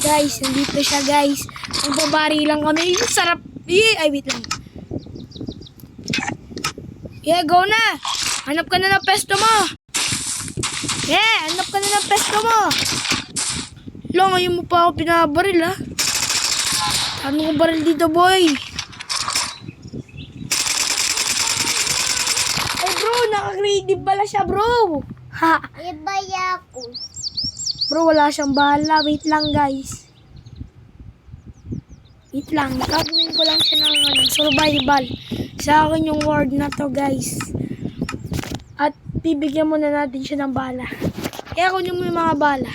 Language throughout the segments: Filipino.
Guys, nandito siya guys. Magbabari lang kami. Sarap. Ay, wait lang. Yeah, go na. Hanap ka na ng pesto mo. Yeah, hanap ka na ng pesto mo. Lang, ngayon mo pa ako pinabaril ha. Ano ko baril dito boy? Ay bro, naka-creative pala siya bro. Ha. Ibaya ko. Bro, wala siyang bala. Wait lang guys. Wait lang. Gagawin ko lang siya ng survival. Sa akin yung word na to guys. At bibigyan muna natin siya ng bala. Kaya kunin mo yung mga bala.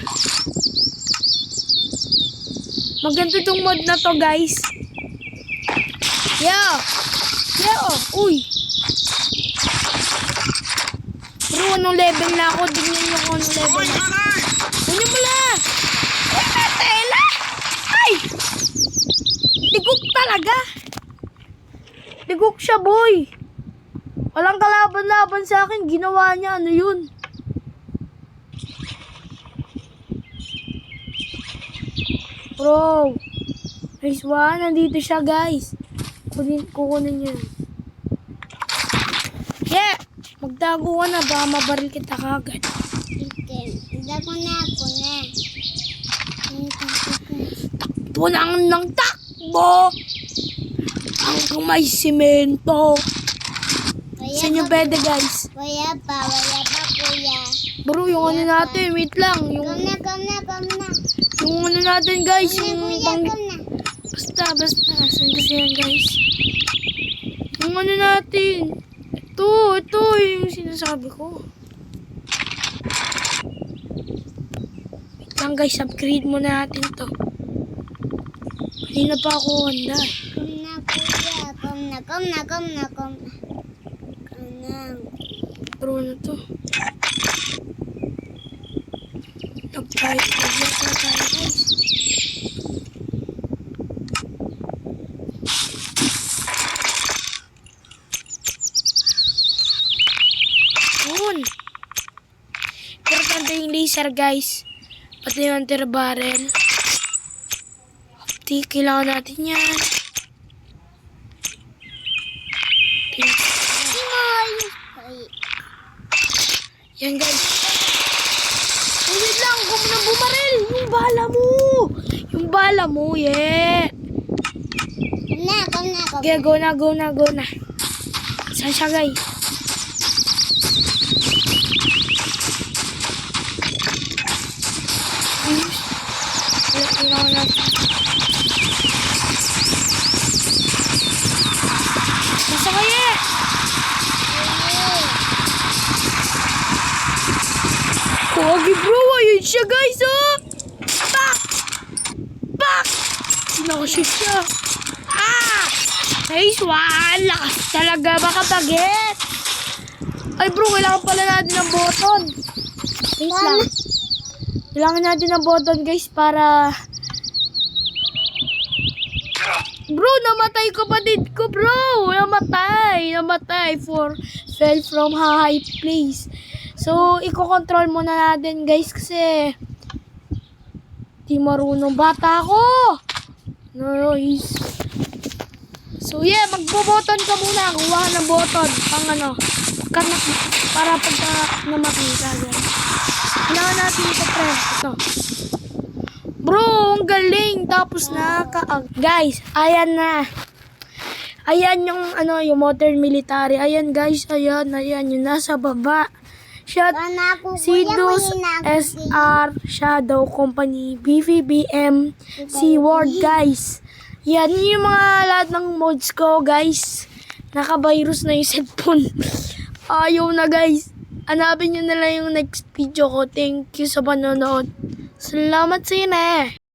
Maganda tong mod na to guys. Yeah. Yeah oh. Uy. Bro, anong level na ako? Tingnan nyo kung anong level na ako. Kunin mo lang. Uy, natela. Ay. Tigok talaga. Tigok siya boy. Walang kalaban-laban sa akin. Ginawa niya. Ano yun? Bro. Nice one. Nandito siya guys. Kukunin niya. Yeah. Magtago ka na. Baka mabaril kita kagad. Dako na ako na. Takbo ng takbo. Hanggang may simento. Sa inyo pwede guys. Wala pa kuya. Bro, yung ano natin. Wait lang. Yung Come na. yung ano natin guys. Yung Kuya, pang... come na. Basta. Saan kasi yan guys? Yung ano natin. Ito yung sinasabi ko. Wait lang guys, upgrade muna natin to. Kanina pa ako handa. Come na. Bro, ano to? Nag-try tayo guys. Yun. Importante yung laser guys. Pati yung anti-barrel. Opti, kailangan natin yan. Yan guys. Wait lang, huwag mo nang bumaril. Yung bala mo, yeah. Come na. Okay, go na. Saan siya guys? Kailangan natin. Nasa kaya? Kogi bro, ayun siya guys oh! Pak! Sinakashoot siya. Nice one! Lakas talaga baka bagets! Ay bro, kailangan pala natin ng button. Wait lang. Kailangan natin ng button guys para... Bro, namatay kapatid ko bro! Namatay fell from high place. So, i-control muna natin guys kasi di marunong bata ako. Nice. So, yeah, magbo-button ka muna. Kuha ka ng button. Para pagka namatay ka guys. Kailangan natin ito pre. Ito. Bro, ang galing. Tapos guys, ayan na. Ayan yung yung modern military. Ayan guys, ayan yung nasa baba. Sidus SR Shadow Company BVBM Seaward guys. Yan yung mga lahat ng mods ko guys. Naka-virus na yung cellphone. Ayaw na guys. Hanapin nyo na lang yung next video ko. Thank you sa panonood. Salamat sa inyo.